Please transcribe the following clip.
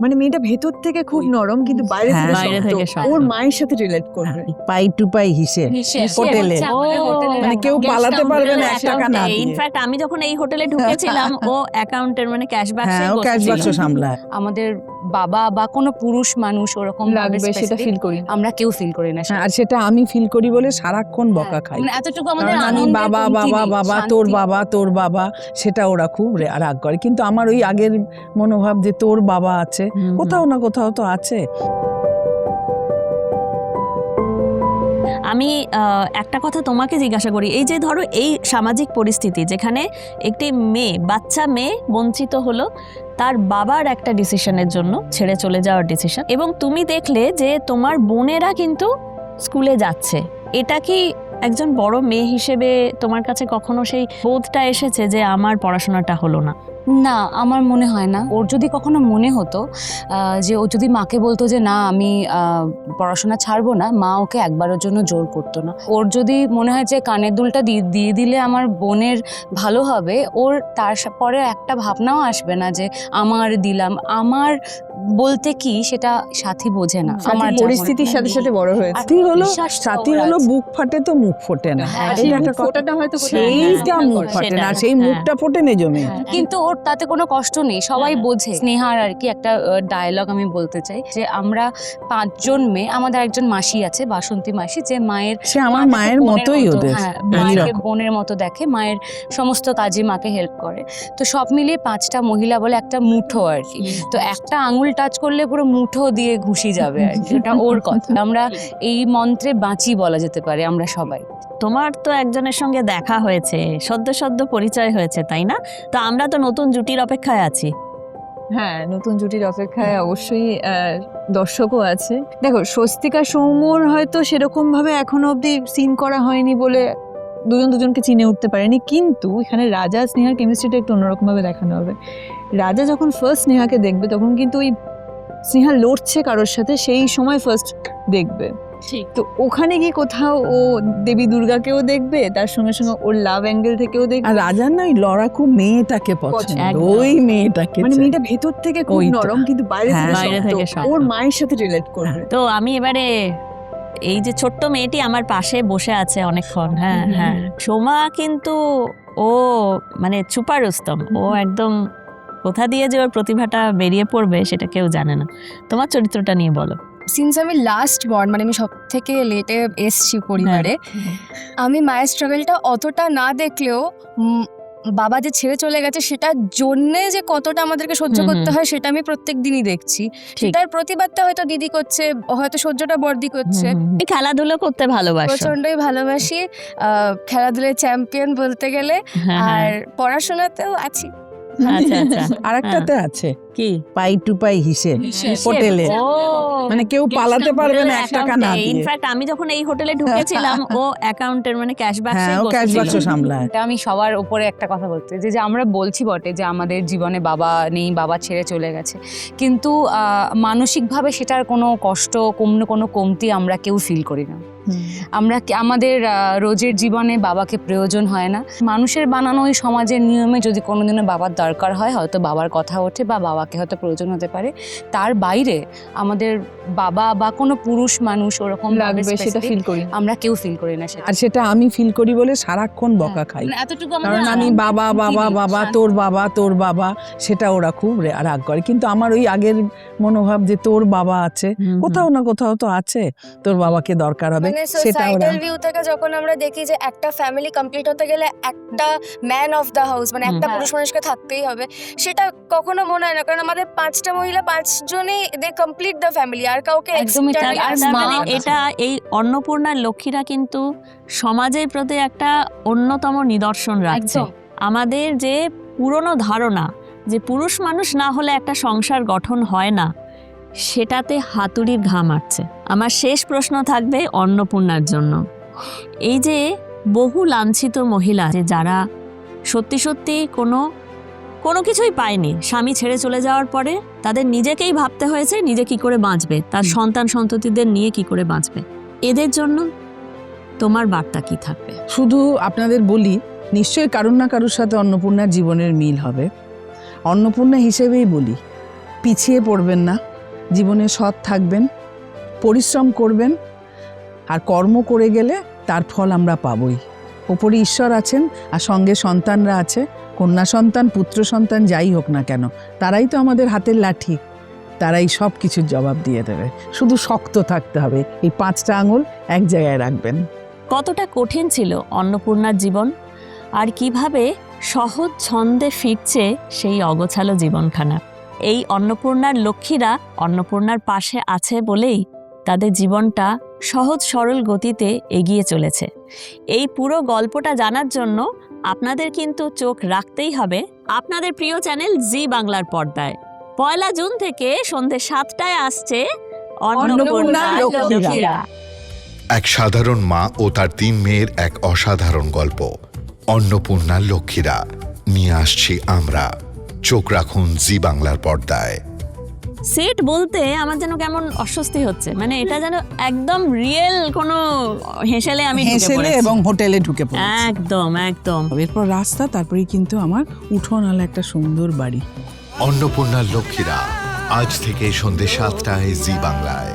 মানে মেয়েটা ভেতর থেকে খুব নরম কিন্তু বাইরে হ্যাঁ, থেকে বাইরে শক্ত। থেকে শক্ত। ওর মায়ের সাথে রিলেট করবে। পাই টু পাই হিসেবে হোটেলে মানে কেউ পালাতে পারবে না 1 টাকা না দিয়ে। ইনফ্যাক্ট আমি যখন এই হোটেলে ঢুকেছিলাম ও অ্যাকাউন্টের মানে ক্যাশ বাক্সে হ্যাঁ, ও ক্যাশ বাক্স সামলায়। আমাদের বাবা বা কোনো পুরুষ মানুষ ওরকম লাগবে সেটা ফিল করি। আমরা কেউ ফিল করি না হ্যাঁ, আর সেটা আমি ফিল করি বলে সারাক্ষণ বকা খাই। মানে এতটুকু আমাদের কারণ আমি আনন্দের বাবা কমতি বাবা নেই, বাবা শান্তি। তোর বাবা সেটা ওরা খুব রাগ করে, কিন্তু আমার ওই আগের মনোভাব যে তোর বাবা আছে, কোথাও না কোথাও তো আছে। আমি একটা কথা তোমাকে জিজ্ঞাসা করি, এই যে ধরো এই সামাজিক পরিস্থিতি যেখানে একটি বাচ্চা মেয়ে বঞ্চিত হলো তার বাবার একটা ডিসিশনের জন্য, ছেড়ে চলে যাওয়ার ডিসিশন, এবং তুমি দেখলে যে তোমার বোনেরা কিন্তু স্কুলে যাচ্ছে, এটা কি একজন বড় মেয়ে হিসেবে তোমার কাছে কখনো সেই বোধটা এসেছে যে আমার পড়াশোনাটা হলো না? না, আমার মনে হয় না। ওর যদি কখনো মনে হতো যে ও যদি মাকে বলতো যে না আমি পড়াশোনা ছাড়বো না, মা ওকে একবারের জন্য জোর করতো না। ওর যদি মনে হয় যে কানের দুলটা দিয়ে দিলে আমার বোনের ভালো হবে, ওর তারপরে একটা ভাবনাও আসবে না যে আমার দিলাম। আমার বলতে কি সেটা সাথী বোঝে না, আমার পরিস্থিতির সাথে সাথে বড় হয়েছে। সাথী হলো বুক ফাটে তো মুখ ফোটে না, আর এটা সেই একটা মুখ ফোটাটা হয়তো কোথাও সেইটা মুখ ফাটে না, সেই মুখটা ফোটে না জমে। কিন্তু ওর তাতে কোনো কষ্ট নেই, সবাই বোঝে। স্নেহার আর কি একটা ডায়লগ আমি বলতে চাই যে আমরা 5 জন মেয়ে, আমাদের একজন মাসি আছে বাসন্তী মাসি, যে মায়ের সে আমার মায়ের মতোই ওদের, মায়ের বোনের মতো দেখে, মায়ের সমস্ত কাজে মাকে হেল্প করে। তো সব মিলিয়ে 5টা মহিলা বলে একটা মুঠো আর কি। তো একটা আঙুল টাচ করলে পুরো মুঠো দিয়ে ঘুষি যাবে আর কি, এটা ওর কথা। আমরা এই মন্ত্রে বাঁচি বলা যেতে পারে আমরা সবাই। তোমার তো একজনের সঙ্গে দেখা হয়েছে, সদ্য পরিচয় হয়েছে, তাই না? তো আমরা তো নতুন জুটির অপেক্ষায় আছি। হ্যাঁ, নতুন জুটির অপেক্ষায় অবশ্যই দর্শকও আছে। দেখো, স্বস্তিকা সৌম্যর হয়তো সেরকম ভাবে এখনো অবধি সিন করা হয়নি বলে দুজনকে চিনে উঠতে পারেনি, কিন্তু এখানে রাজা স্নেহার কেমিস্ট্রিটা একটু অন্যরকম ভাবে দেখানো হবে। রাজা যখন ফার্স্ট স্নেহাকে দেখবে তখন কিন্তু ওই স্নেহা লড়ছে কারোর সাথে, সেই সময় ফার্স্ট দেখবে। তো ওখানে কি কোথাও ও দেবী দুর্গাকেও দেখবে, তার সঙ্গে সঙ্গে ওর লাভ অ্যাঙ্গেল থেকেও দেখবে। আর রাজার না ওই লড়াকু মেয়েটাকে পছন্দ, একদম। ওই মেয়েটাকে মানে চায়। মেয়েটা ভেতর থেকে খুব ওইটা। নরম কিন্তু বাইরে হ্যাঁ, বাইরে থেকে থেকে শক্ত। শক্ত। ওর মায়ের সাথে রিলেট করবে। তো আমি এবারে এই যে ছোট্ট মেয়েটি আমার পাশে বসে আছে অনেকক্ষণ, হ্যাঁ হ্যাঁ, সোমা কিন্তু ও মানে চুপা রুস্তম, ও একদম কোথা দিয়ে যে ওর প্রতিভাটা বেরিয়ে পড়বে সেটা কেউ জানে না। তোমার চরিত্রটা নিয়ে বলো। সিন্স আমি লাস্ট বর্ন, মানে আমি সব থেকে লেটে এসছি পরিবারে, আমি মায়ের স্ট্রাগলটা অতটা না দেখলেও বাবা যে ছেড়ে চলে গেছে সেটার জন্যে যে কতটা আমাদেরকে সহ্য করতে হয় সেটা আমি প্রত্যেক দিনই দেখছি। সেটার প্রতিবাদটা হয়তো দিদি করছে, হয়তো সহ্যটা বর্দি করছে। খেলাধুলো করতে ভালোবাসো? প্রচন্ডই ভালোবাসি, খেলাধুলায় চ্যাম্পিয়ন বলতে গেলে, আর পড়াশোনাতেও আছি। আচ্ছা আচ্ছা, আরেকটাতে আছে কি পাই টু পাই হিসেবে হোটেলে, মানে কেউ পালাতে পারবে না 1 টাকা না দিয়ে। ইনফ্যাক্ট আমি যখন এই হোটেলে ঢুকেছিলাম ও অ্যাকাউন্টের মানে ক্যাশ বাক্সে হ্যাঁ, ও ক্যাশ বাক্স সামলায়। এটা আমি সবার উপরে একটা কথা বলতে যে আমরা বলছি বটে যে আমাদের জীবনে বাবা নেই, বাবা ছেড়ে চলে গেছে, কিন্তু মানসিকভাবে সেটার কোনো কষ্ট, কোনো কমতি আমরা কেউ ফিল করি না। আমরা আমাদের রোজের জীবনে বাবাকে প্রয়োজন হয় না। মানুষের বানানো ওই সমাজের নিয়মে যদি কোনোদিনও বাবার দরকার হয়, হয়তো বাবার কথা ওঠে বা বাবাকে হয়তো প্রয়োজন হতে পারে। তার বাইরে আমাদের বাবা বা কোনো পুরুষ মানুষ ওরকম লাগবে সেটা ফিল করি, আমরা কেউ ফিল করি না। আর সেটা আমি ফিল করি বলে সারাক্ষণ বকা খাই। এতটুকু কারণ আমি বাবা বাবা বাবা তোর বাবা সেটা ওরা খুব রাগ করে, কিন্তু আমার ওই আগের মনোভাব যে তোর বাবা আছে, কোথাও না কোথাও তো আছে, তোর বাবাকে দরকার হবে, মানে সেটা ওরা। সোসাইটাল ভিউ থেকে যখন আমরা দেখি যে একটা ফ্যামিলি কমপ্লিট হতে গেলে একটা ম্যান অফ দ্য হাউস, মানে একটা পুরুষ মানুষকে থাকতেই হবে, সেটা কখনো মনে হয় না। কারণ আমাদের 5টা মহিলা 5 জনই দে কমপ্লিট দ্য ফ্যামিলি, আর কাউকে একদমই তাই। আর মানে এটা এই অন্নপূর্ণার লক্ষ্মীরা কিন্তু সমাজের প্রতি একটা অন্যতম নিদর্শন রাখছে। আমাদের যে পুরনো ধারণা যে পুরুষ মানুষ না হলে একটা সংসার গঠন হয় না, সেটাতে হাতুড়ির ঘা মারছে। আমার শেষ প্রশ্ন থাকবে অন্নপূর্ণার জন্য। এই যে বহু লাঞ্ছিত মহিলা, যে যারা সত্যি সত্যি কোনো কিছুই পায়নি, স্বামী ছেড়ে চলে যাওয়ার পরে তাদের নিজেকেই ভাবতে হয়েছে নিজে কি করে বাঁচবে, তার সন্তান সন্ততিদের নিয়ে কি করে বাঁচবে, এদের জন্য তোমার বার্তা কি থাকবে? শুধু আপনাদের বলি, নিশ্চয়ই কারুর না কারুর সাথে অন্নপূর্ণার জীবনের মিল হবে। অন্নপূর্ণা হিসেবেই বলি, পিছিয়ে পড়বেন না, জীবনে সৎ থাকবেন, পরিশ্রম করবেন, আর কর্ম করে গেলে তার ফল আমরা পাবই। ওপরে ঈশ্বর আছেন আর সঙ্গে সন্তানরা আছে, কন্যা সন্তান পুত্র সন্তান যাই হোক না কেন, তারাই তো আমাদের হাতের লাঠি, তারাই সব কিছুর জবাব দিয়ে দেবে। শুধু শক্ত থাকতে হবে, এই 5টা আঙুল এক জায়গায় রাখবেন। কতটা কঠিন ছিল অন্নপূর্ণার জীবন, আর কিভাবে সহজ ছন্দে ফিরছে সেই অগোছালো জীবনখানা। এই অন্নপূর্ণার লক্ষ্মীরা অন্নপূর্ণার পাশে আছে বলেই তাদের জীবনটা সহজ সরল গতিতে এগিয়ে চলেছে। এই পুরো গল্পটা জানার জন্য আপনাদের কিন্তু চোখ রাখতেই হবে আপনাদের প্রিয় চ্যানেল জি বাংলার পর্দায়। 1 জুন থেকে সন্ধ্যে 7টায় আসছে অন্নপূর্ণার লক্ষ্মীরা। এক সাধারণ মা ও তার 3 মেয়ের এক অসাধারণ গল্প, অন্নপূর্ণার লক্ষ্মীরা, নিয়ে আসছি আমরা। চোখ রাখুন জি বাংলার পর্দায়। সেট বলতে আমার যেন কেমন অস্বস্তি হচ্ছে, মানে এটা যেন একদম রিয়েল কোনো হেসেলে আমি ঢুকে হেসেলে পড়েছি। এবং হোটেলে ঢুকে পড়েছি। একদম একদম। এরপর রাস্তা, তারপরেই কিন্তু আমার উঠোনওয়ালা একটা সুন্দর বাড়ি। অন্নপূর্ণার লক্ষ্মীরা আজ থেকে সন্ধ্যে 7টায় জি বাংলায়।